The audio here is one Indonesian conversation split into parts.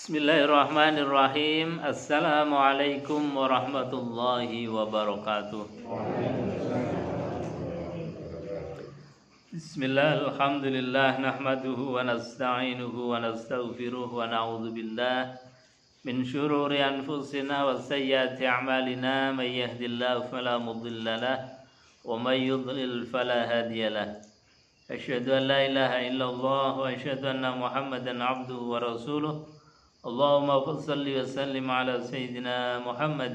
Bismillahirrahmanirrahim. Assalamualaikum warahmatullahi wabarakatuh. Bismillah, alhamdulillah, nahmaduhu wa nasta'inuhu wa nastaghfiruh wa na'udzu billah min syururi anfusina wa sayyiati a'malina, may yahdihillahu fala mudilla lahu wa may yudlil fala hadiya lahu. Asyhadu an la ilaha illallah wa asyhadu anna Muhammadan 'abduhu wa rasuluh. Allahumma salli wa sallim ala sayyidina Muhammad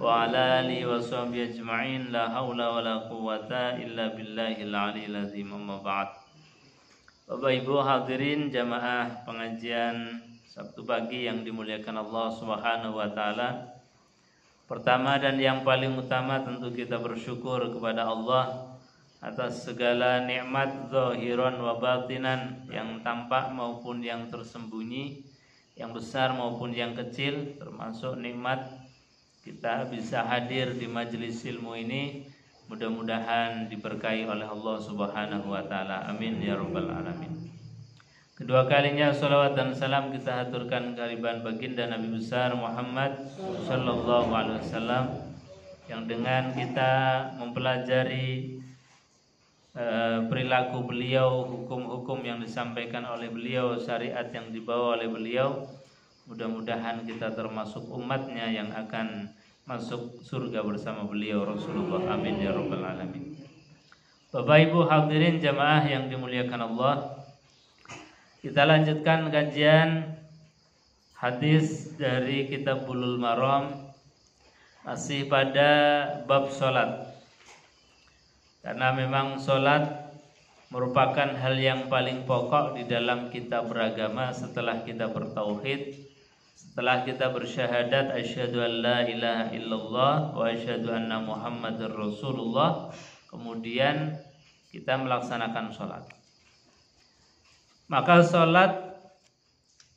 wa ala alihi wa sahbihi ajma'in. La haula wa la quwwata illa billahil aliyil azim. Amma ba'd. Bapak Ibu hadirin jamaah pengajian Sabtu pagi yang dimuliakan Allah Subhanahu wa taala. Pertama dan yang paling utama tentu kita bersyukur kepada Allah atas segala nikmat zahiran wa batinan, yang tampak maupun yang tersembunyi, yang besar maupun yang kecil, termasuk nikmat kita bisa hadir di majelis ilmu ini. Mudah-mudahan diberkahi oleh Allah Subhanahu wa taala. Amin ya rabbal alamin. Kedua kalinya salawat dan salam kita haturkan kehadiran baginda Nabi besar Muhammad sallallahu alaihi wasallam, yang dengan kita mempelajari perilaku beliau, hukum-hukum yang disampaikan oleh beliau, syariat yang dibawa oleh beliau, mudah-mudahan kita termasuk umatnya yang akan masuk surga bersama beliau Rasulullah. Amin ya rabbal alamin. Bapak Ibu hadirin jamaah yang dimuliakan Allah, kita lanjutkan kajian hadis dari kitab Bulughul Maram, masih pada bab sholat. Karena memang sholat merupakan hal yang paling pokok di dalam kita beragama. Setelah kita bertauhid, setelah kita bersyahadat asyhadu an la ilaha illallah wa asyhadu anna muhammadar rasulullah, kemudian kita melaksanakan sholat. Maka sholat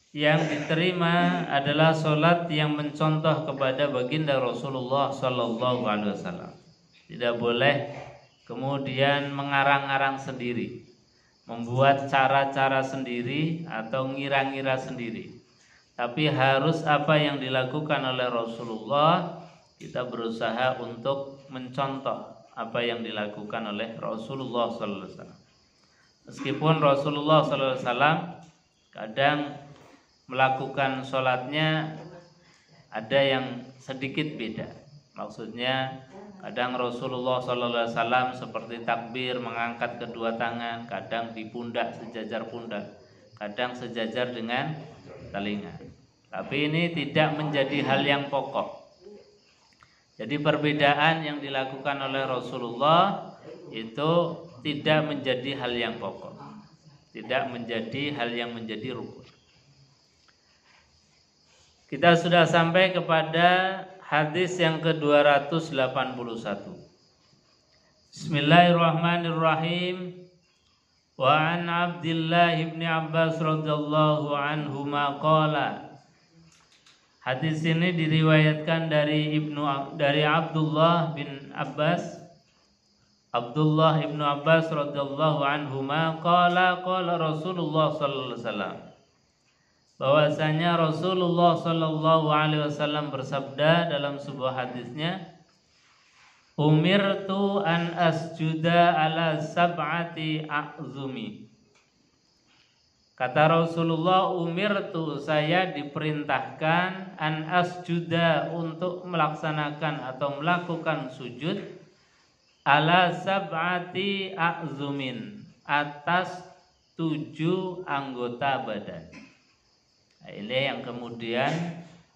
yang diterima adalah sholat yang mencontoh kepada baginda Rasulullah sallallahu alaihi wasallam. Tidak boleh kemudian mengarang-arang sendiri, membuat cara-cara sendiri atau ngira-ngira sendiri. Tapi harus apa yang dilakukan oleh Rasulullah, kita berusaha untuk mencontoh apa yang dilakukan oleh Rasulullah sallallahu alaihi wasallam. Meskipun Rasulullah sallallahu alaihi wasallam kadang melakukan sholatnya ada yang sedikit beda. Maksudnya kadang Rasulullah sallallahu alaihi wasallam seperti takbir mengangkat kedua tangan, kadang di pundak sejajar pundak, kadang sejajar dengan telinga. Tapi ini tidak menjadi hal yang pokok. Jadi perbedaan yang dilakukan oleh Rasulullah itu tidak menjadi hal yang pokok, tidak menjadi hal yang menjadi rukun. Kita sudah sampai kepada hadis yang ke-281. Bismillahirrahmanirrahim. Wa an Abdullah bin Abbas radhiyallahu anhuma qala. Hadis ini diriwayatkan dari Abdullah bin Abbas. Abdullah bin Abbas radhiyallahu anhuma qala Rasulullah sallallahu alaihi wasallam. Bahwasanya Rasulullah sallallahu alaihi wasallam bersabda dalam sebuah hadisnya, umirtu an asjuda ala sab'ati a'zumi. Kata Rasulullah, umirtu, saya diperintahkan, an asjuda, untuk melaksanakan atau melakukan sujud, ala sab'ati a'zumin, atas 7 anggota badan. Nah, ini yang kemudian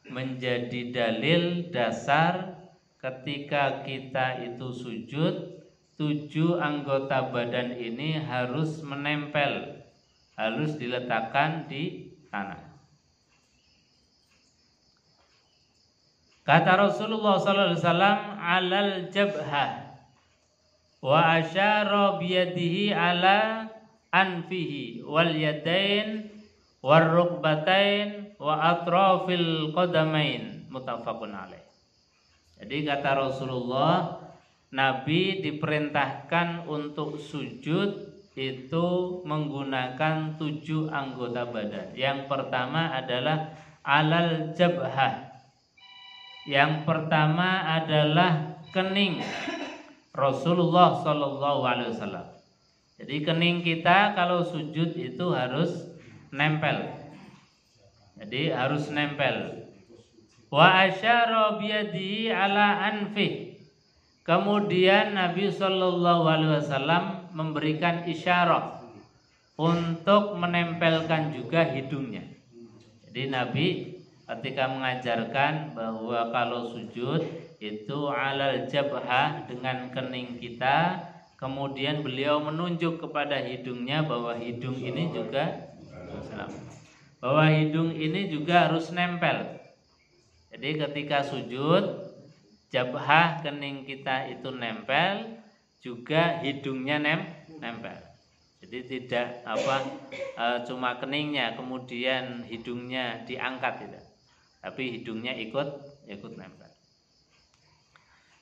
menjadi dalil dasar ketika kita itu sujud, 7 anggota badan ini harus menempel, harus diletakkan di tanah. Kata Rasulullah sallallahu alaihi wasallam, alal jabhah, wa asyara biyadihi ala anfihi wal yadain warrukbatain wa atrafil qadamain, muttafaqun alaih. Jadi kata Rasulullah, Nabi diperintahkan untuk sujud itu menggunakan 7 anggota badan. Yang pertama adalah alal jabhah. Yang pertama adalah kening Rasulullah Shallallahu Alaihi Wasallam. Jadi kening kita kalau sujud itu harus nempel. Jadi harus nempel. Wa asyara biyadihi ala anfih. Kemudian Nabi Shallallahu Alaihi Wasallam memberikan isyarat untuk menempelkan juga hidungnya. Jadi Nabi ketika mengajarkan bahwa kalau sujud itu alal jabhah dengan kening kita, kemudian beliau menunjuk kepada hidungnya bahwa hidung ini juga harus nempel. Jadi ketika sujud, jabhah kening kita itu nempel, juga hidungnya nempel. Jadi tidak cuma keningnya kemudian hidungnya diangkat tidak, tapi hidungnya ikut nempel.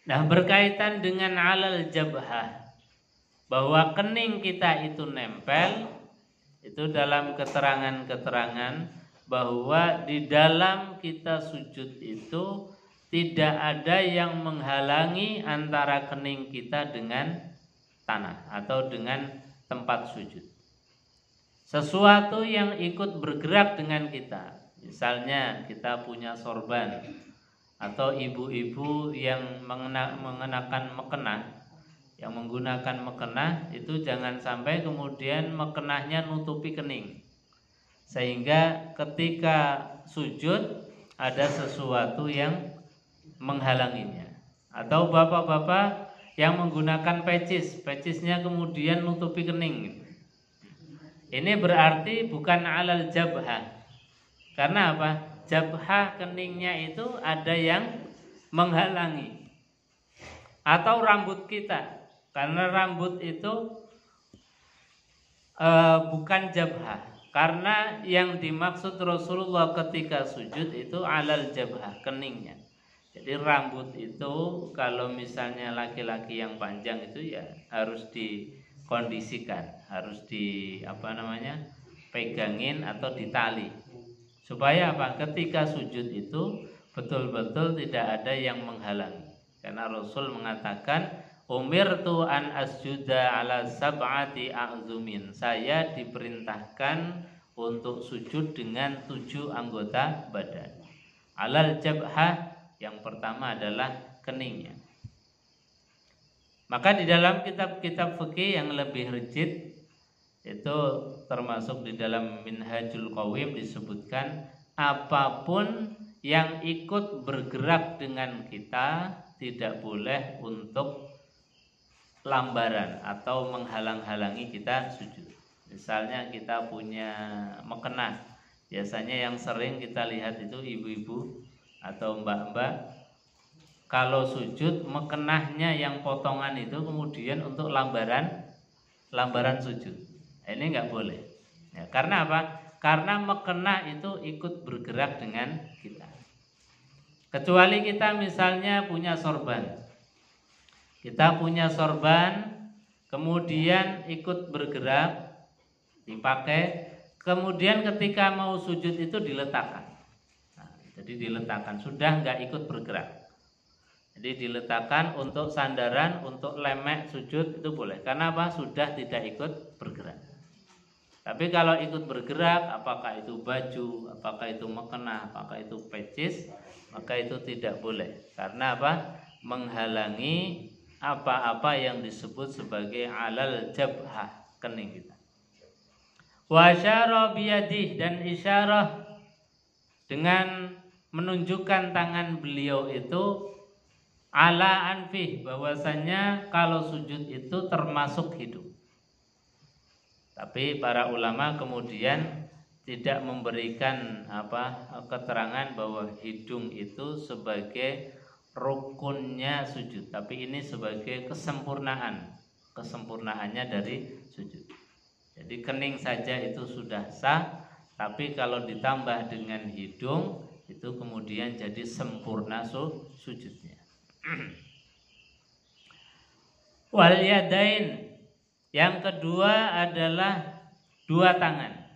Nah, berkaitan dengan alal jabhah, bahwa kening kita itu nempel, itu dalam keterangan-keterangan bahwa di dalam kita sujud itu tidak ada yang menghalangi antara kening kita dengan tanah atau dengan tempat sujud. Sesuatu yang ikut bergerak dengan kita, misalnya kita punya sorban atau ibu-ibu yang mengenakan mukena, yang menggunakan mukena, itu jangan sampai kemudian mukenahnya nutupi kening, sehingga ketika sujud ada sesuatu yang menghalanginya. Atau bapak-bapak yang menggunakan pecisnya kemudian nutupi kening, ini berarti bukan alal jabhah. Karena apa? Jabhah keningnya itu ada yang menghalangi. Atau rambut kita, karena rambut itu bukan jabhah. Karena yang dimaksud Rasulullah ketika sujud itu alal jabhah, keningnya. Jadi rambut itu kalau misalnya laki-laki yang panjang itu ya harus dikondisikan, harus pegangin atau ditali. Supaya apa? Ketika sujud itu betul-betul tidak ada yang menghalangi. Karena Rasul mengatakan, umirtu an asjuda ala sab'ati a'zumin. Saya diperintahkan untuk sujud dengan 7 anggota badan. Alal jabhah, yang pertama adalah keningnya. Maka di dalam kitab-kitab fikih yang lebih rigid, itu termasuk di dalam Minhajul Qawim disebutkan, apapun yang ikut bergerak dengan kita tidak boleh untuk lambaran atau menghalang-halangi kita sujud. Misalnya kita punya mukena, biasanya yang sering kita lihat itu ibu-ibu atau mbak-mbak, kalau sujud mukenahnya yang potongan itu kemudian untuk lambaran sujud. Ini enggak boleh. Ya, karena apa? Karena mukena itu ikut bergerak dengan kita. Kecuali kita misalnya punya sorban. Kita punya sorban, kemudian ikut bergerak, dipakai, kemudian ketika mau sujud itu diletakkan. Nah, jadi diletakkan, sudah enggak ikut bergerak. Jadi diletakkan untuk sandaran, untuk lemek sujud itu boleh. Karena apa? Sudah tidak ikut bergerak. Tapi kalau ikut bergerak, apakah itu baju, apakah itu mukena, apakah itu pecis, maka itu tidak boleh. Karena apa? Menghalangi apa-apa yang disebut sebagai alal jabhah, kening kita. Wa asyara biyadih, dan isyarah dengan menunjukkan tangan beliau itu ala anfih, bahwasanya kalau sujud itu termasuk hidung. Tapi para ulama kemudian tidak memberikan keterangan bahwa hidung itu sebagai rukunnya sujud, tapi ini sebagai kesempurnaannya dari sujud. Jadi kening saja itu sudah sah, tapi kalau ditambah dengan hidung itu kemudian jadi sempurna sujudnya. Wal yadain, yang kedua adalah 2 tangan.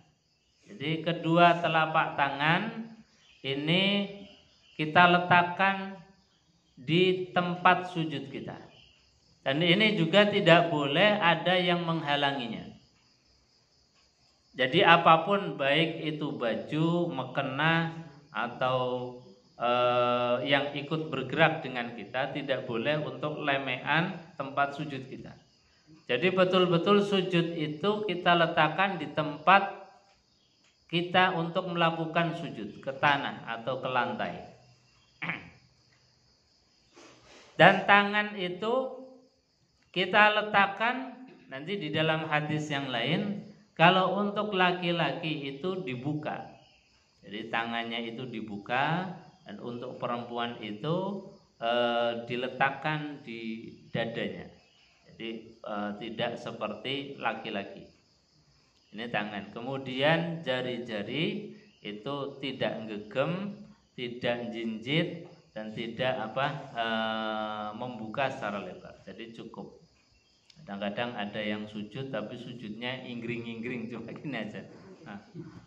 Jadi kedua telapak tangan ini kita letakkan di tempat sujud kita. Dan ini juga tidak boleh ada yang menghalanginya. Jadi apapun, baik itu baju, mukena, atau yang ikut bergerak dengan kita, tidak boleh untuk lemean tempat sujud kita. Jadi betul-betul sujud itu kita letakkan di tempat kita untuk melakukan sujud, ke tanah atau ke lantai. Dan tangan itu kita letakkan, nanti di dalam hadis yang lain, kalau untuk laki-laki itu dibuka. Jadi tangannya itu dibuka, dan untuk perempuan itu diletakkan di dadanya. Jadi tidak seperti laki-laki. Ini tangan. Kemudian jari-jari itu tidak gegem, tidak jinjit, dan tidak membuka secara lebar. Jadi cukup. Kadang-kadang ada yang sujud tapi sujudnya inggring-inggring cuma gini aja. Nah,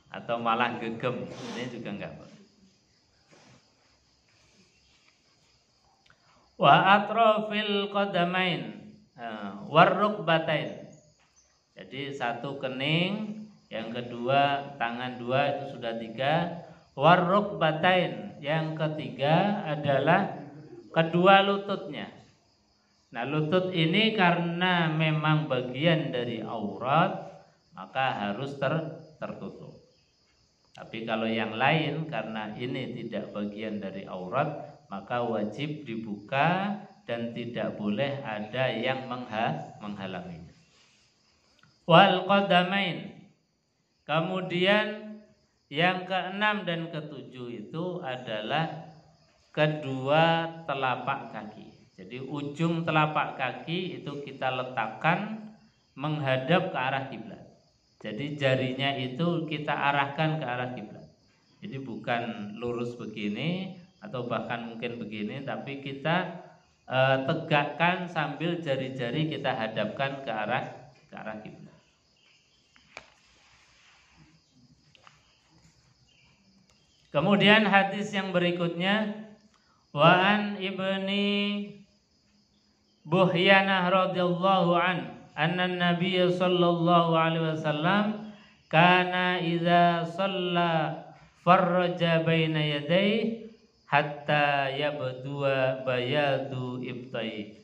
atau malah gegem. Ini juga enggak boleh. Wa atrafil qadamain warrukbatain. Jadi satu kening, yang kedua tangan dua, itu sudah tiga. Warrukbatain, yang ketiga adalah kedua lututnya. Nah, lutut ini karena memang bagian dari aurat, maka harus tertutup. Tapi kalau yang lain karena ini tidak bagian dari aurat, maka wajib dibuka dan tidak boleh ada yang menghalanginya. Wal qadamain. Kemudian yang keenam dan ketujuh itu adalah kedua telapak kaki. Jadi ujung telapak kaki itu kita letakkan menghadap ke arah kiblat. Jadi jarinya itu kita arahkan ke arah kiblat. Jadi bukan lurus begini atau bahkan mungkin begini, tapi kita tegakkan sambil jari-jari kita hadapkan ke arah kiblat. Kemudian hadis yang berikutnya, wa an ibni Buhyanah radhiyallahu anna Nabiy sallallahu alaihi wasallam kana idza shalla farraja baina yadayhi hatta yabdua bayadu ibtai.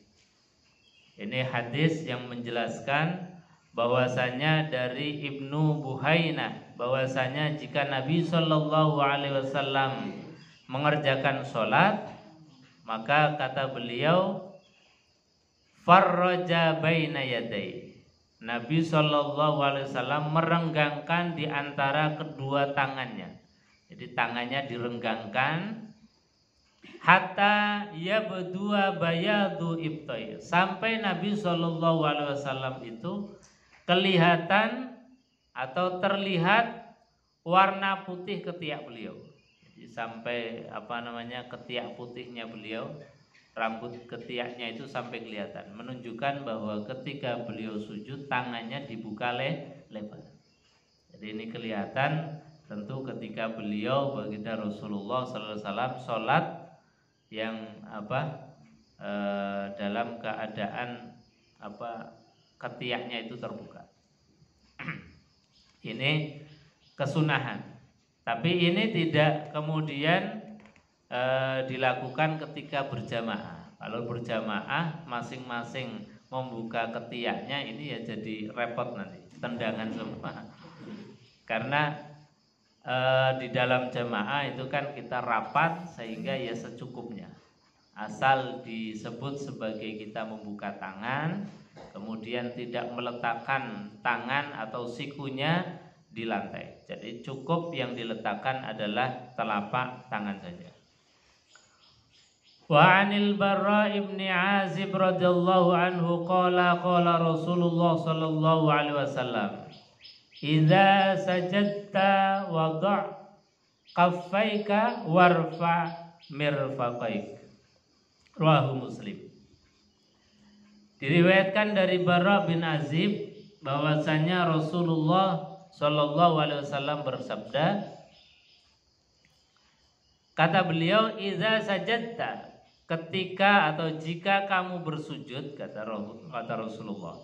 Ini hadis yang menjelaskan bahwasanya dari Ibnu Buhainah, bahwasanya jika Nabi Shallallahu Alaihi Wasallam mengerjakan sholat, maka kata beliau, farraja baina yadai. Nabi Shallallahu Alaihi Wasallam merenggangkan di antara kedua tangannya. Jadi tangannya direnggangkan hatta yabdua bayadu ibtai, sampai Nabi Shallallahu Alaihi Wasallam itu kelihatan atau terlihat warna putih ketiak beliau. Jadi sampai ketiak putihnya beliau, rambut ketiaknya itu sampai kelihatan, menunjukkan bahwa ketika beliau sujud tangannya dibuka lebar. Jadi ini kelihatan tentu ketika beliau baginda Rasulullah sallallahu alaihi wasallam salat yang dalam keadaan ketiaknya itu terbuka. Ini kesunahan. Tapi ini tidak kemudian dilakukan ketika berjamaah. Kalau berjamaah masing-masing membuka ketiaknya, ini ya jadi repot nanti, tendangan semua. Karena di dalam jamaah itu kan kita rapat sehingga ya secukupnya. Asal disebut sebagai kita membuka tangan, kemudian tidak meletakkan tangan atau sikunya di lantai. Jadi cukup yang diletakkan adalah telapak tangan saja. Wa 'anil Barra ibni Azib radhiyallahu anhu qala Rasulullah sallallahu alaihi wasallam, idza sajadta wada' kaffaika warfa' mirfaqaik. Rawahu Muslim. Diriwayatkan dari Barra bin Azib bahwasanya Rasulullah sallallahu alaihi wasallam bersabda, Kata beliau, "Idza sajadta," ketika atau jika kamu bersujud, kata Rasulullah,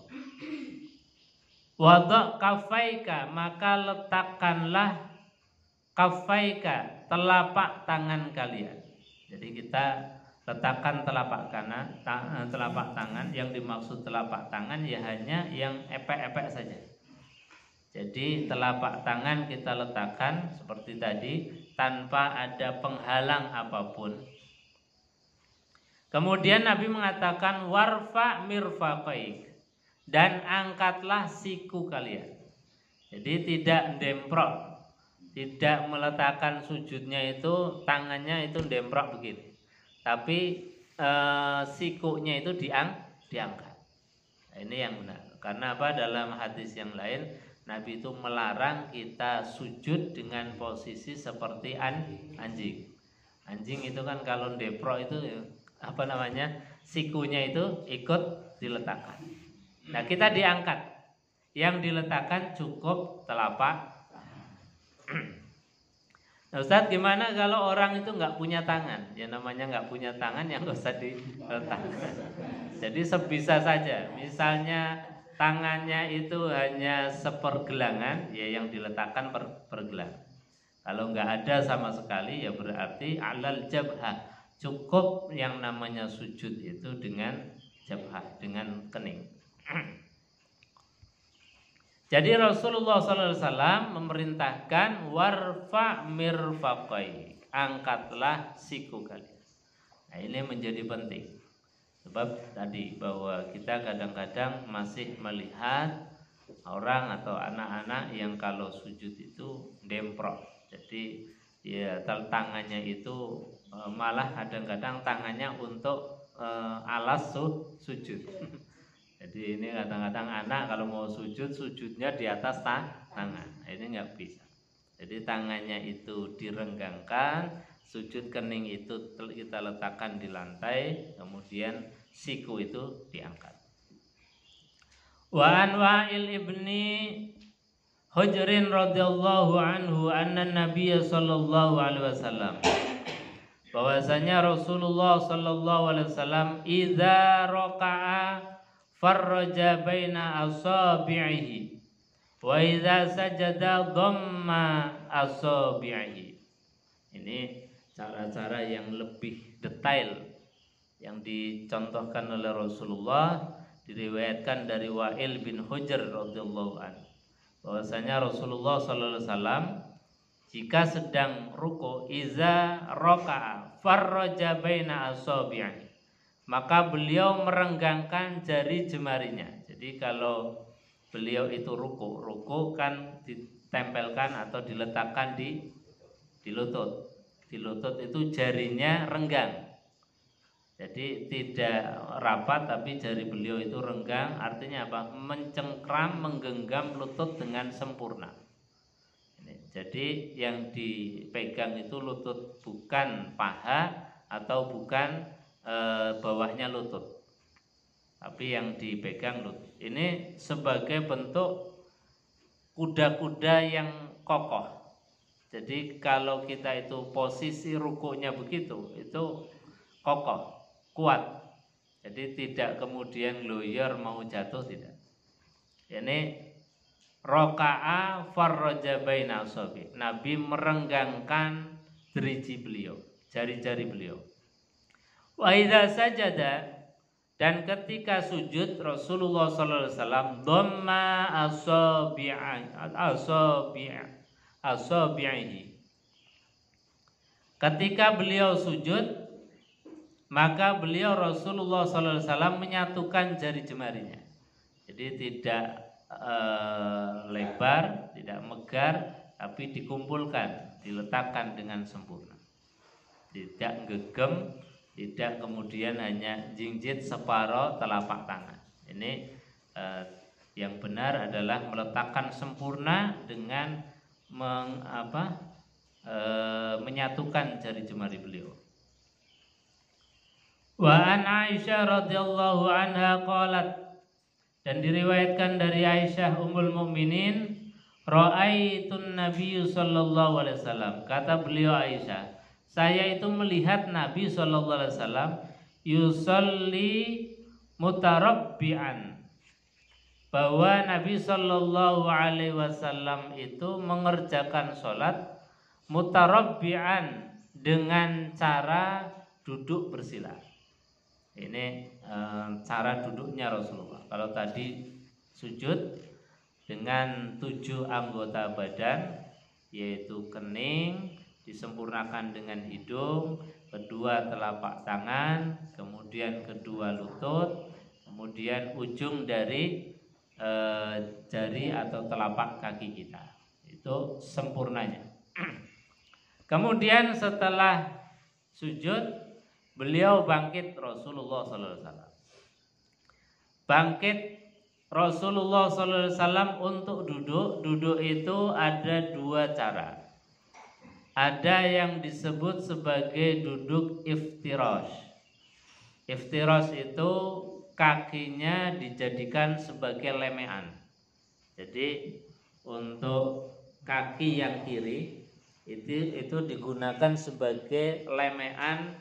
"Wada' kafaika," maka letakkanlah kafaika, telapak tangan kalian. Jadi kita letakkan telapak tangan. Yang dimaksud telapak tangan ya hanya yang epek-epek saja. Jadi telapak tangan kita letakkan seperti tadi tanpa ada penghalang apapun. Kemudian Nabi mengatakan warfa mirfaqaik, dan angkatlah siku kalian. Jadi tidak demprok, tidak meletakkan sujudnya itu tangannya itu demprok begini. Tapi sikunya itu diangkat. Nah, ini yang benar. Karena apa? Dalam hadis yang lain Nabi itu melarang kita sujud dengan posisi seperti anjing. Anjing itu kan kalau demprok itu apa namanya? Sikunya itu ikut diletakkan. Nah, kita diangkat. Yang diletakkan cukup telapak. Nah, Ustadz, gimana kalau orang itu nggak punya tangan? Ya namanya nggak punya tangan, yang nggak usah diletakkan. Jadi sebisa saja. Misalnya tangannya itu hanya sepergelangan, ya yang diletakkan pergelangan. Kalau nggak ada sama sekali, ya berarti alal jabhah, cukup yang namanya sujud itu dengan jabhah, dengan kening. Jadi Rasulullah SAW memerintahkan warfa mirfaqai, angkatlah siku kalian. Nah, ini menjadi penting. Sebab tadi bahwa kita kadang-kadang masih melihat orang atau anak-anak yang kalau sujud itu demprok. Jadi ya tangannya itu malah kadang-kadang tangannya untuk alas sujud. Jadi ini kadang-kadang anak kalau mau sujud, sujudnya di atas tangan. Ini nggak bisa. Jadi tangannya itu direnggangkan, sujud kening itu kita letakkan di lantai, kemudian siku itu diangkat. Wa an Wa'il ibni Hujrin radhiyallahu anhu anna Nabiy sallallahu alaihi wasallam, bahwasanya Rasulullah sallallahu alaihi wasallam idza raka'a farraja baina asabi'ihi wa idza sajada dhamma asabi'ihi. Ini cara-cara yang lebih detail yang dicontohkan oleh Rasulullah, diriwayatkan dari Wa'il bin Hujr radhiyallahu anhu, bahwasanya Rasulullah sallallahu alaihi wasallam jika sedang ruku, iza raka'a farraja baina asabi'ihi, maka beliau merenggangkan jari jemarinya. Jadi kalau beliau itu ruku kan ditempelkan atau diletakkan di lutut. Di lutut itu jarinya renggang. Jadi tidak rapat, tapi jari beliau itu renggang. Artinya apa? Mencengkram, menggenggam lutut dengan sempurna. Jadi yang dipegang itu lutut, bukan paha atau bukan bawahnya lutut, tapi yang dipegang lutut. Ini sebagai bentuk kuda-kuda yang kokoh. Jadi kalau kita itu posisi rukunya begitu, itu kokoh, kuat. Jadi tidak kemudian loyor mau jatuh, tidak. Ini raka'a farraja baina asabi. Nabi merenggangkan driji beliau, jari-jari beliau. Wa idza sajada, dan ketika sujud Rasulullah sallallahu alaihi wasallam dhamma asabi'ihi. Ketika beliau sujud, maka beliau Rasulullah sallallahu alaihi wasallam menyatukan jari jemarinya. Jadi tidak lebar, tidak megar, tapi dikumpulkan, diletakkan dengan sempurna. Tidak gegem, tidak kemudian hanya jinjit separuh telapak tangan. Ini yang benar adalah meletakkan sempurna dengan menyatukan jari jemari beliau. Wa an Aisyah radhiyallahu anha qalat, dan diriwayatkan dari Aisyah ummul mukminin, ra'aitun Nabiy sallallahu alaihi wasallam, kata beliau Aisyah, saya itu melihat Nabi sallallahu alaihi wasallam yusalli mutarabbi'an, bahwa Nabi sallallahu alaihi wasallam itu mengerjakan sholat mutarabbi'an dengan cara duduk bersila. Ini cara duduknya Rasulullah. Kalau tadi sujud dengan 7 anggota badan, yaitu kening disempurnakan dengan hidung, kedua telapak tangan, kemudian kedua lutut, kemudian ujung dari jari atau telapak kaki kita. Itu sempurnanya. Kemudian setelah sujud, beliau bangkit Rasulullah SAW. Bangkit Rasulullah SAW untuk duduk. Duduk itu ada 2 cara. Ada yang disebut sebagai duduk iftirash. Iftirash itu kakinya dijadikan sebagai lemean. Jadi untuk kaki yang kiri itu digunakan sebagai lemean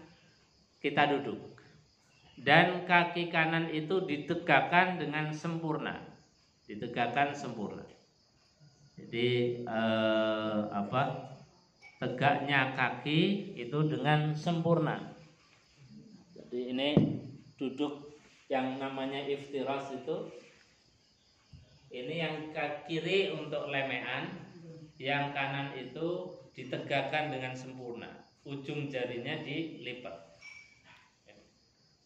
kita duduk. Dan kaki kanan itu ditegakkan dengan sempurna. Ditegakkan sempurna. Jadi tegaknya kaki itu dengan sempurna. Jadi ini duduk yang namanya iftirash itu, ini yang kiri untuk lemean, yang kanan itu ditegakkan dengan sempurna, ujung jarinya dilipat.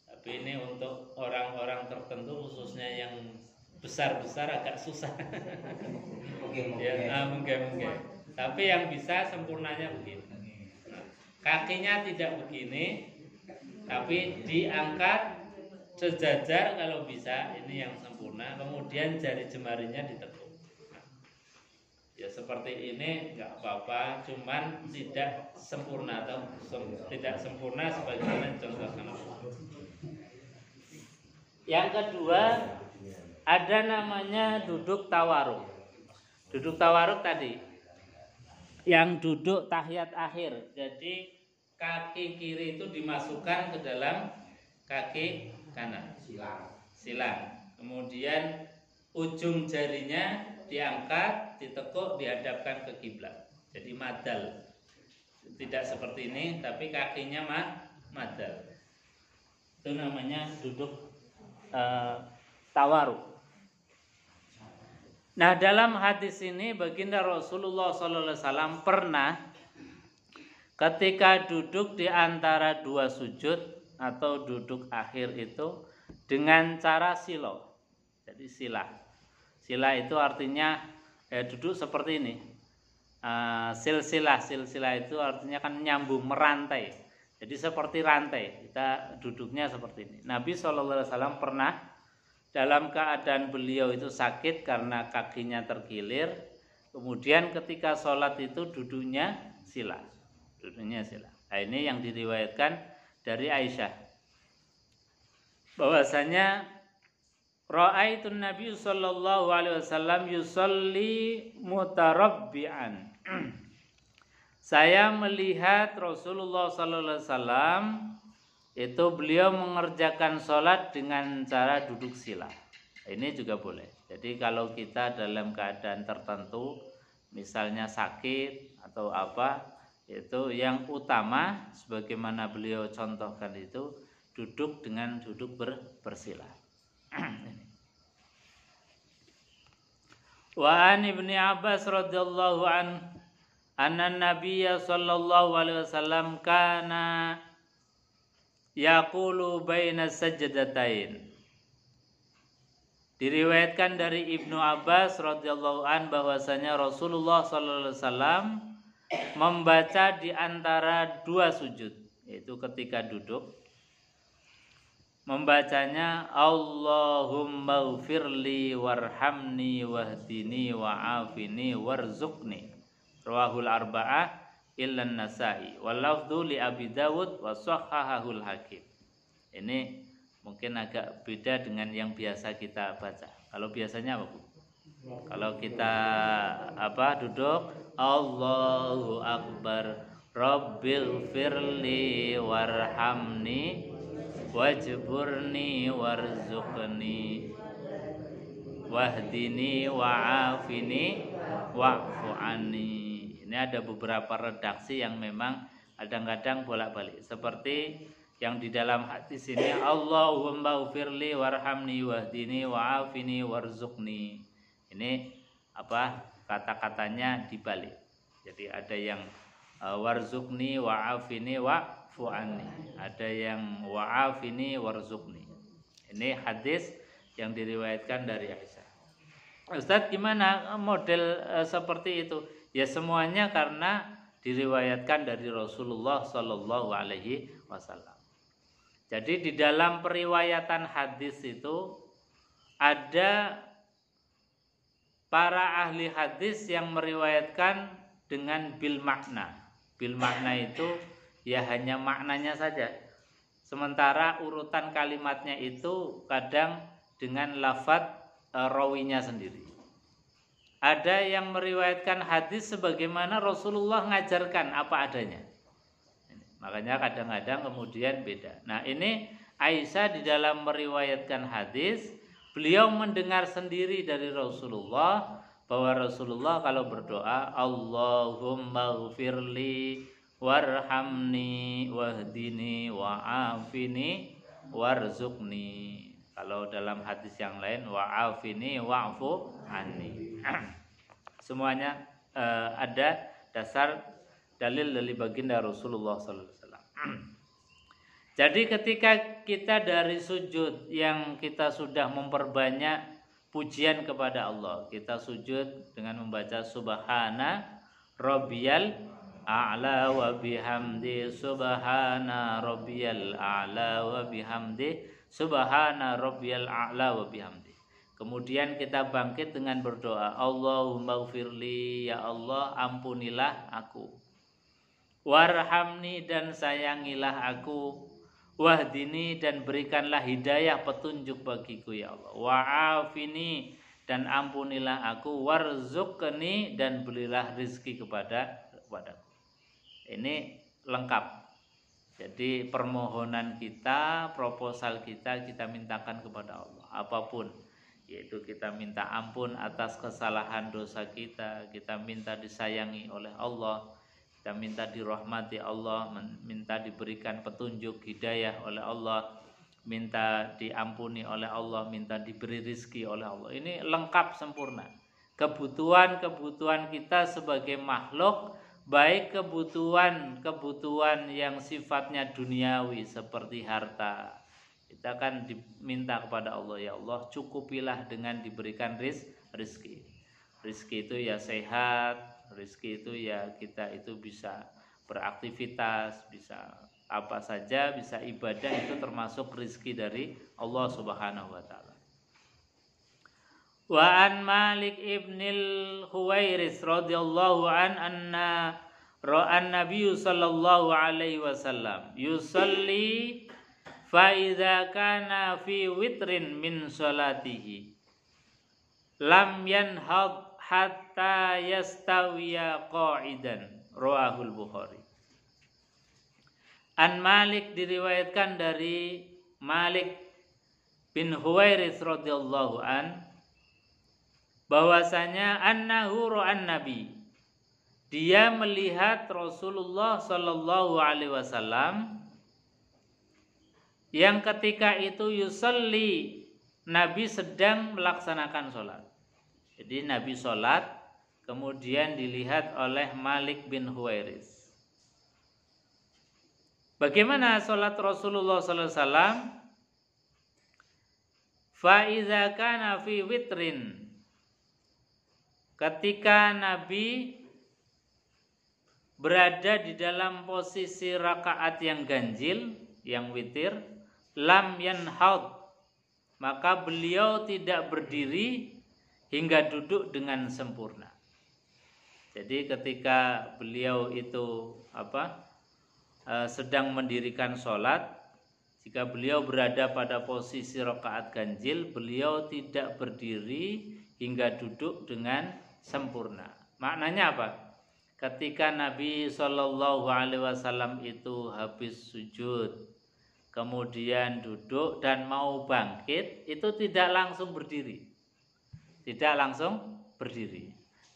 Tapi ini untuk orang-orang tertentu, khususnya yang besar-besar agak susah. Mungkin. Tapi yang bisa sempurnanya begini. Kakinya tidak begini, tapi diangkat sejajar kalau bisa, ini yang sempurna. Kemudian jari jemarinya ditekuk. Ya seperti ini nggak apa-apa, cuman tidak sempurna atau tidak sempurna sebagaimana contohkan. Yang kedua, ada namanya duduk tawaruk. Duduk tawaruk tadi yang duduk tahiyat akhir. Jadi kaki kiri itu dimasukkan ke dalam kaki kanan, silang. Kemudian ujung jarinya diangkat, ditekuk, dihadapkan ke kiblat. Jadi madal. Tidak seperti ini, tapi kakinya madal. Itu namanya duduk tawaruk. Nah, dalam hadis ini baginda Rasulullah SAW pernah ketika duduk di antara 2 sujud atau duduk akhir itu dengan cara silo. Jadi sila. Sila itu artinya duduk seperti ini. Silsilah itu artinya kan nyambung, merantai. Jadi seperti rantai, kita duduknya seperti ini. Nabi SAW pernah dalam keadaan beliau itu sakit karena kakinya terkilir, kemudian ketika sholat itu duduknya sila. Nah, ini yang diriwayatkan dari Aisyah, bahwasanya ra'aitun Nabi sallallahu alaihi wasallam yusalli mutarabbi'an. Saya melihat Rasulullah sallallahu alaihi wasallam itu beliau mengerjakan sholat dengan cara duduk sila. Ini juga boleh. Jadi kalau kita dalam keadaan tertentu, misalnya sakit atau apa, itu yang utama sebagaimana beliau contohkan itu duduk dengan duduk bersila. Wa an Ibnu Abbas radhiyallahu anna Nabiyya sallallahu alaihi wasallam kana yaqulu baina sajdatain. Diriwayatkan dari Ibnu Abbas radhiyallahu an bahwasanya Rasulullah sallallahu alaihi wasallam membaca di antara 2 sujud, yaitu ketika duduk, membacanya Allahumma ghfirli warhamni wahdini wa'afini warzuqni. Rawahul arba'ah illa Nasa'i wal lafdhu li Abi Dawud wa shahhahul Hakim. Ini mungkin agak beda dengan yang biasa kita baca. Kalau biasanya apa, Bu? Kalau kita duduk Allahu Akbar Rabbighfirli warhamni wajburni warzuqni wahdini wa'afini wa'fu anni. Ini ada beberapa redaksi yang memang kadang-kadang bolak-balik. Seperti yang di dalam hadis ini, Allahumma ghfirli warhamni wahdini wa'afini warzuqni. Ini kata-katanya dibalik. Jadi ada yang warzuqni wa'afini wa'fu anni, ada yang wa'afini warzuqni. Ini hadis yang diriwayatkan dari Aisyah. Ustadz, gimana model seperti itu? Ya semuanya karena diriwayatkan dari Rasulullah Shallallahu Alaihi Wasallam. Jadi di dalam periwayatan hadis itu ada para ahli hadis yang meriwayatkan dengan bil makna. Bil makna itu ya hanya maknanya saja. Sementara urutan kalimatnya itu kadang dengan lafadz rawinya sendiri. Ada yang meriwayatkan hadis sebagaimana Rasulullah ngajarkan apa adanya. Makanya kadang-kadang kemudian beda. Nah, ini Aisyah di dalam meriwayatkan hadis, beliau mendengar sendiri dari Rasulullah bahwa Rasulullah kalau berdoa, Allahumma ghfirli warhamni wahdini wa'afini warzuqni. Kalau dalam hadis yang lain, wa'afini wa'fu anni. Semuanya ada dasar dalil dari baginda Rasulullah sallallahu alaihi wasallam. Jadi ketika kita dari sujud yang kita sudah memperbanyak pujian kepada Allah, kita sujud dengan membaca subhana rabbiyal a'la wa bihamdi subhana rabbiyal a'la wa bihamdi subhana rabbiyal a'la wa bihamdi. Kemudian kita bangkit dengan berdoa, Allahumma ghfirli, ya Allah ampunilah aku. Warhamni, dan sayangilah aku. Wahdini, dan berikanlah hidayah petunjuk bagiku ya Allah. Wa'afini, dan ampunilah aku. Warzuqni, dan berilah rizki kepadaku. Ini lengkap. Jadi permohonan kita, proposal kita mintakan kepada Allah apapun, yaitu kita minta ampun atas kesalahan dosa kita minta disayangi oleh Allah, kita minta dirahmati Allah, minta diberikan petunjuk hidayah oleh Allah, minta diampuni oleh Allah, minta diberi rizki oleh Allah. Ini lengkap sempurna. Kebutuhan-kebutuhan kita sebagai makhluk, baik kebutuhan yang sifatnya duniawi seperti harta, kita kan diminta kepada Allah, ya Allah cukupilah dengan diberikan rizki. Rizki itu ya sehat, rizki itu ya kita itu bisa beraktivitas, bisa apa saja, bisa ibadah, itu termasuk rizki dari Allah Subhanahu wa taala. Wa an Malik ibnil Huwairis radhiyallahu anna ra'an Nabi sallallahu alaihi wasallam yusalli fa idza kana fi witrin min salatihi lam yanhad hatta yastawiya qa'idan, rawahul Bukhari. An Malik, diriwayatkan dari Malik bin Huwairis radhiyallahu an, bahwasanya annahu ra'an Nabi, dia melihat Rasulullah sallallahu alaihi wasallam yang ketika itu yusalli, Nabi sedang melaksanakan sholat. Jadi Nabi sholat, kemudian dilihat oleh Malik bin Huwairis. Bagaimana sholat Rasulullah sallallahu alaihi wasallam? Fa idza kana fi witrin, ketika Nabi berada di dalam posisi rakaat yang ganjil, yang witir, lam yanhad, maka beliau tidak berdiri hingga duduk dengan sempurna. Jadi ketika beliau itu sedang mendirikan sholat, jika beliau berada pada posisi rakaat ganjil, beliau tidak berdiri hingga duduk dengan sempurna. Maknanya apa? ketika Nabi Shallallahu Alaihi Wasallam itu habis sujud, kemudian duduk dan mau bangkit, itu tidak langsung berdiri,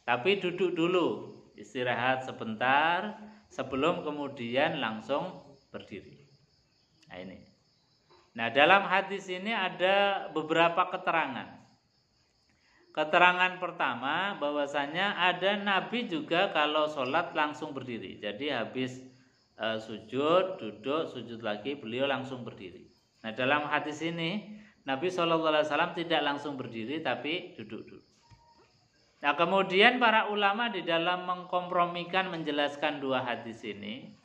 tapi duduk dulu, istirahat sebentar sebelum kemudian langsung berdiri. Nah ini. Nah dalam hadis ini ada beberapa keterangan. Keterangan pertama bahwasanya ada Nabi juga kalau sholat langsung berdiri. Jadi habis sujud, duduk, sujud lagi, beliau langsung berdiri. Nah dalam hadis ini Nabi SAW tidak langsung berdiri tapi duduk dulu. Nah kemudian para ulama di dalam mengkompromikan menjelaskan dua hadis ini,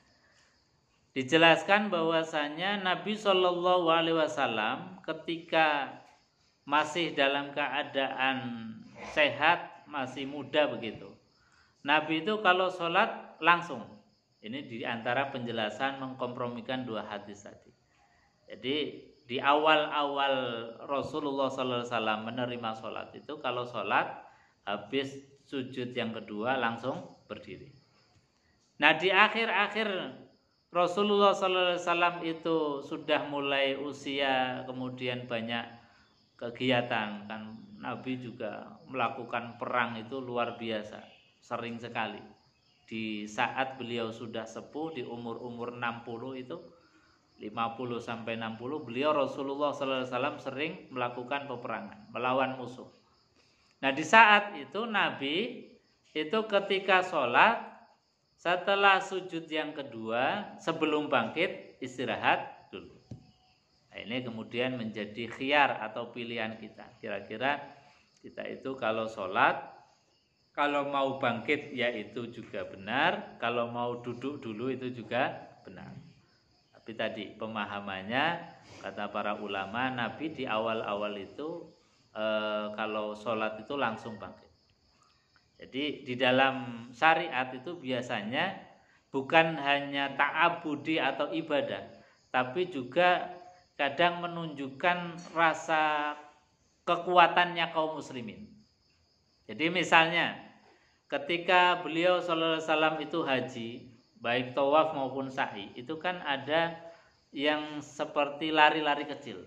dijelaskan bahwasanya Nabi SAW ketika masih dalam keadaan sehat, masih muda begitu, Nabi itu kalau sholat langsung. Ini di antara penjelasan mengkompromikan dua hadis tadi. Jadi di awal-awal Rasulullah SAW menerima sholat itu, kalau sholat habis sujud yang kedua langsung berdiri. Nah di akhir-akhir Rasulullah SAW itu sudah mulai usia, kemudian banyak kegiatan, kan Nabi juga melakukan perang itu luar biasa, sering sekali. Di saat beliau sudah sepuh, di umur-umur 60 itu, 50 sampai 60, beliau Rasulullah SAW sering melakukan peperangan, melawan musuh. Nah di saat itu Nabi itu ketika sholat, setelah sujud yang kedua, sebelum bangkit istirahat dulu. Nah, ini kemudian menjadi khiyar atau pilihan kita. Kira-kira kita itu kalau sholat, kalau mau bangkit ya itu juga benar, kalau mau duduk dulu itu juga benar. Tapi tadi pemahamannya kata para ulama, Nabi di awal-awal itu kalau sholat itu langsung bangkit. Jadi di dalam syariat itu biasanya bukan hanya ta'abudi atau ibadah, tapi juga kadang menunjukkan rasa kekuatannya kaum muslimin. Jadi misalnya ketika beliau SAW itu haji, baik tawaf maupun sa'i, itu kan ada yang seperti lari-lari kecil.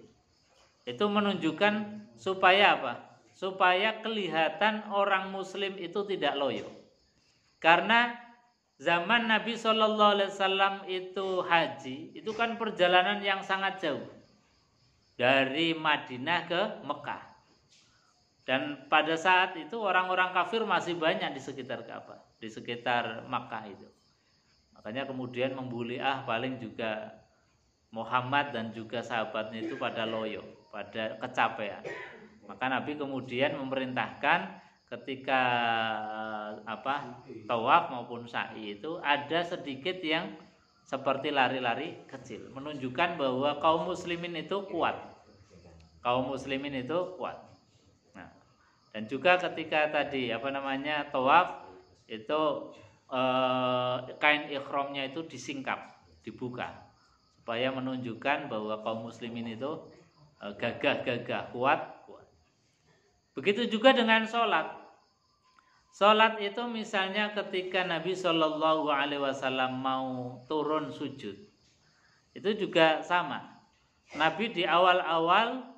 Itu menunjukkan supaya apa? Supaya kelihatan orang muslim itu tidak loyo. Karena zaman Nabi SAW itu haji, itu kan perjalanan yang sangat jauh. Dari Madinah ke Mekah. Dan pada saat itu orang-orang kafir masih banyak di sekitar Ka'bah, di sekitar Makkah itu. Makanya kemudian membuli paling juga Muhammad dan juga sahabatnya itu pada loyo, pada kecapean. Maka Nabi kemudian memerintahkan ketika tawaf maupun sa'i itu ada sedikit yang seperti lari-lari kecil, menunjukkan bahwa kaum muslimin itu kuat. Nah, dan juga ketika tadi tawaf itu kain ikhramnya itu disingkap, dibuka, supaya menunjukkan bahwa kaum muslimin itu gagah, kuat. Begitu juga dengan sholat. Sholat itu misalnya ketika Nabi Shallallahu Alaihi Wasallam mau turun sujud, itu juga sama. Nabi di awal-awal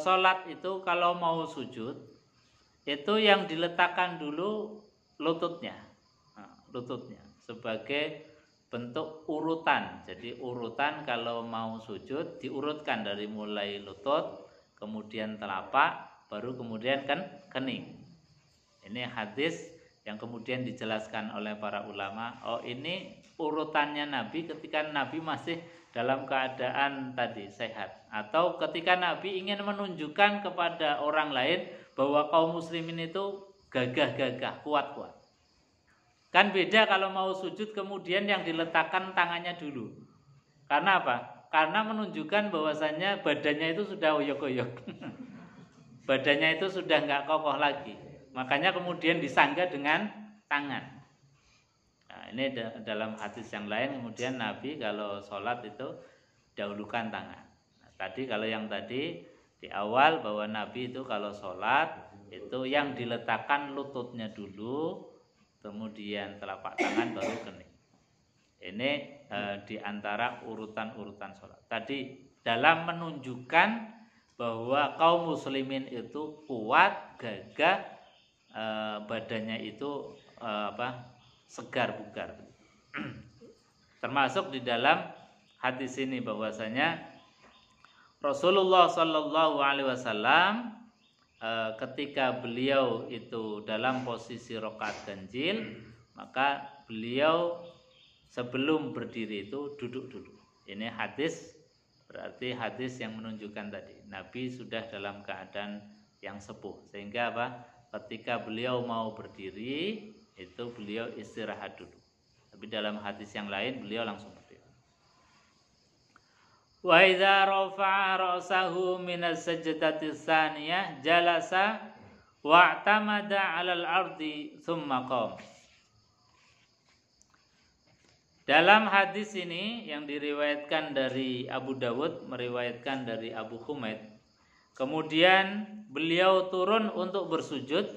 sholat itu kalau mau sujud, itu yang diletakkan dulu lututnya sebagai bentuk urutan. Jadi urutan kalau mau sujud diurutkan dari mulai lutut, kemudian telapak, baru kemudian kening. Ini hadis yang kemudian dijelaskan oleh para ulama. Oh, ini urutannya Nabi ketika Nabi masih dalam keadaan tadi sehat, atau ketika Nabi ingin menunjukkan kepada orang lain bahwa kaum muslimin itu gagah, kuat. Kan beda kalau mau sujud kemudian yang diletakkan tangannya dulu. Karena apa? Karena menunjukkan bahwasannya badannya itu sudah oyok-oyok. Badannya itu sudah enggak kokoh lagi. Makanya kemudian disangga dengan tangan. Nah, ini dalam hadis yang lain kemudian Nabi kalau sholat itu dahulukan tangan. Nah, tadi kalau yang tadi di awal bahwa Nabi itu kalau sholat itu yang diletakkan lututnya dulu, kemudian telapak tangan, baru kening. Ini di antara urutan-urutan sholat. Tadi dalam menunjukkan bahwa kaum muslimin itu kuat, gagah, badannya itu segar bugar. Termasuk di dalam hadis ini bahwasanya Rasulullah Shallallahu Alaihi Wasallam ketika beliau itu dalam posisi rakaat ganjil, maka beliau sebelum berdiri itu duduk dulu. Ini hadis, berarti hadis yang menunjukkan tadi Nabi sudah dalam keadaan yang sepuh, sehingga ketika beliau mau berdiri itu beliau istirahat dulu. Tapi dalam hadis yang lain beliau langsung berdiri. Wa idza rafa'a ra'sahu min as-sajdati tsaniyah jalasa wa'tamada 'alal ardi tsumma qama. Dalam hadis ini yang diriwayatkan dari Abu Dawud, meriwayatkan dari Abu Humaid, kemudian beliau turun untuk bersujud,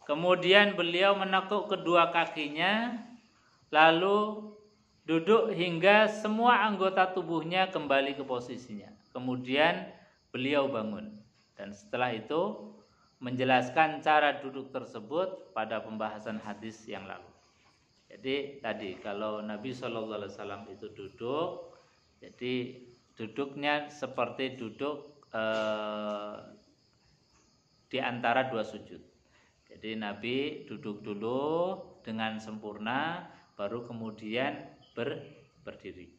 kemudian beliau menekuk kedua kakinya, lalu duduk hingga semua anggota tubuhnya kembali ke posisinya. Kemudian beliau bangun, dan setelah itu menjelaskan cara duduk tersebut pada pembahasan hadis yang lalu. Jadi tadi kalau Nabi SAW itu duduk, jadi duduknya seperti duduk di antara dua sujud. Jadi Nabi duduk dulu dengan sempurna, baru kemudian berdiri.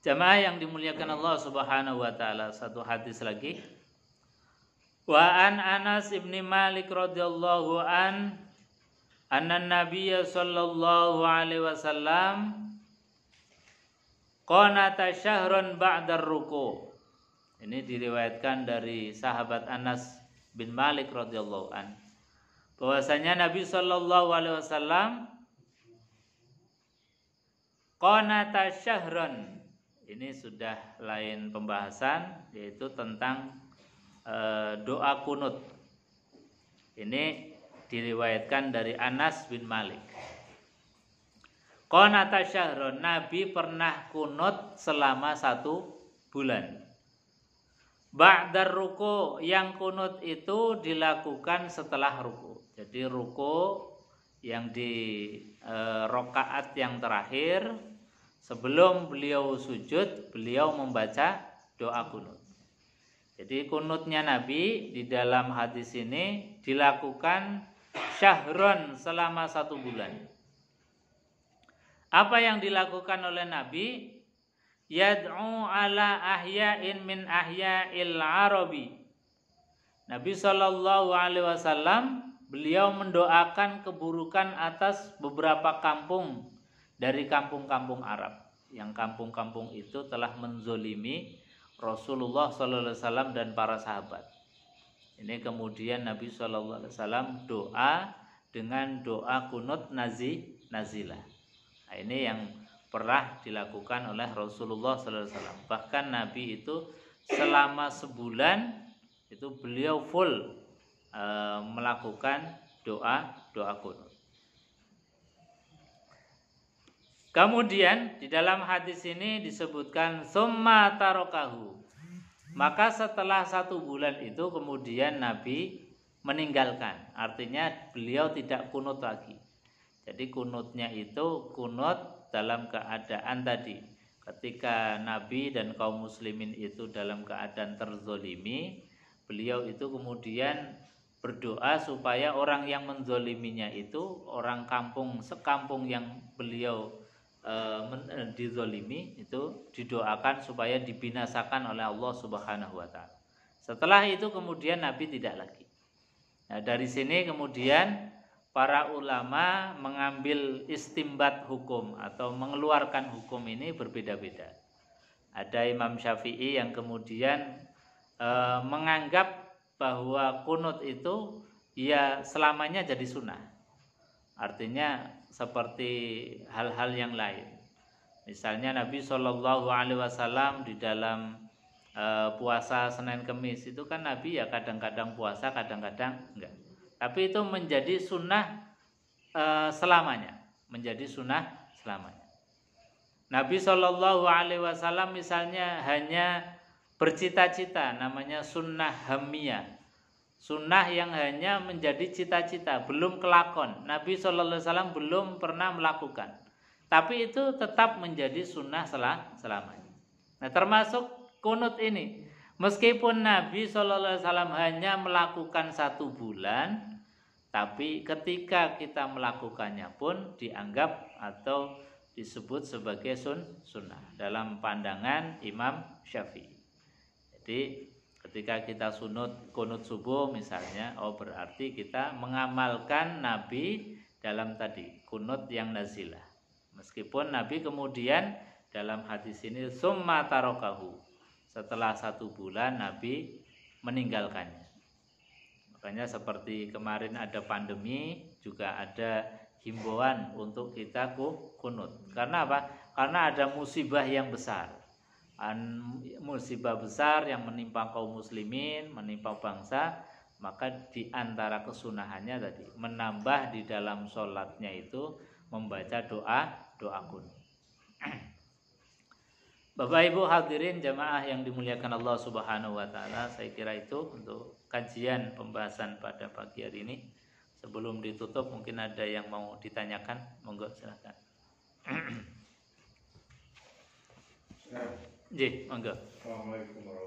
Jamaah yang dimuliakan Allah Subhanahu wa taala, satu hadis lagi. Wa an Anas ibn Malik radhiyallahu anna Nabiyya sallallahu alaihi wasallam qanata syahran ba'da ruku'. Ini diriwayatkan dari sahabat Anas bin Malik radhiyallahu an, bahwasanya Nabi sallallahu alaihi wasallam qanata syahran, ini sudah lain pembahasan, yaitu tentang doa kunut. Ini diriwayatkan dari Anas bin Malik. Qanata syahran, Nabi pernah kunut selama 1 bulan. Ba'dar ruku, yang kunut itu dilakukan setelah ruku. Jadi ruku yang di rakaat yang terakhir, sebelum beliau sujud, beliau membaca doa kunut. Jadi kunutnya Nabi di dalam hadis ini dilakukan syahron, selama 1 bulan. Apa yang dilakukan oleh Nabi? Yad'u ala ahya'in min ahya'il arabi. Nabi sallallahu alaihi wasallam beliau mendoakan keburukan atas beberapa kampung dari kampung-kampung Arab, yang kampung-kampung itu telah menzolimi Rasulullah sallallahu alaihi wasallam dan para sahabat. Ini kemudian Nabi sallallahu alaihi wasallam doa dengan doa kunut nazilah. Nah, ini yang pernah dilakukan oleh Rasulullah sallallahu alaihi wasallam. Bahkan Nabi itu selama sebulan itu beliau full melakukan doa kunut. Kemudian di dalam hadis ini disebutkan summa tarokahu, maka setelah 1 bulan itu kemudian Nabi meninggalkan, artinya beliau tidak kunut lagi. Jadi kunutnya itu kunut dalam keadaan tadi, ketika Nabi dan kaum muslimin itu dalam keadaan terzolimi, beliau itu kemudian berdoa supaya orang yang menzoliminya itu, orang kampung sekampung yang beliau dizolimi itu, didoakan supaya dibinasakan oleh Allah Subhanahu wa taala. Setelah itu kemudian Nabi tidak lagi. Nah, dari sini kemudian para ulama mengambil istimbat hukum atau mengeluarkan hukum ini berbeda-beda. Ada Imam Syafi'i yang kemudian menganggap bahwa kunut itu ya selamanya jadi sunnah. Artinya seperti hal-hal yang lain. Misalnya Nabi Shallallahu Alaihi Wasallam di dalam puasa Senin Kemis itu kan Nabi ya kadang-kadang puasa, kadang-kadang enggak. tapi itu menjadi sunnah selamanya, menjadi sunnah selamanya. Nabi Shallallahu Alaihi Wasallam misalnya hanya bercita-cita, namanya sunnah hamiyah, sunnah yang hanya menjadi cita-cita, belum kelakon. Nabi Shallallahu Alaihi Wasallam belum pernah melakukan, tapi itu tetap menjadi sunnah selamanya. Nah, termasuk kunut ini, meskipun Nabi Shallallahu Alaihi Wasallam hanya melakukan 1 bulan, tapi ketika kita melakukannya pun dianggap atau disebut sebagai sunnah dalam pandangan Imam Syafi'i. Jadi ketika kita kunut subuh misalnya, berarti kita mengamalkan Nabi dalam tadi kunut yang nazilah. Meskipun Nabi kemudian dalam hadis ini summa tarokahu, setelah 1 bulan Nabi meninggalkannya. Makanya seperti kemarin ada pandemi, juga ada himbauan untuk kita kunut. Karena apa? Karena ada musibah yang besar. Musibah besar yang menimpa kaum muslimin, menimpa bangsa, maka di antara kesunahannya tadi menambah di dalam sholatnya itu membaca doa kunut. Bapak Ibu hadirin jamaah yang dimuliakan Allah Subhanahu wa taala, saya kira itu untuk kajian pembahasan pada pagi hari ini. Sebelum ditutup mungkin ada yang mau ditanyakan, monggo silakan. Monggo. Assalamualaikum warahmatullahi wabarakatuh.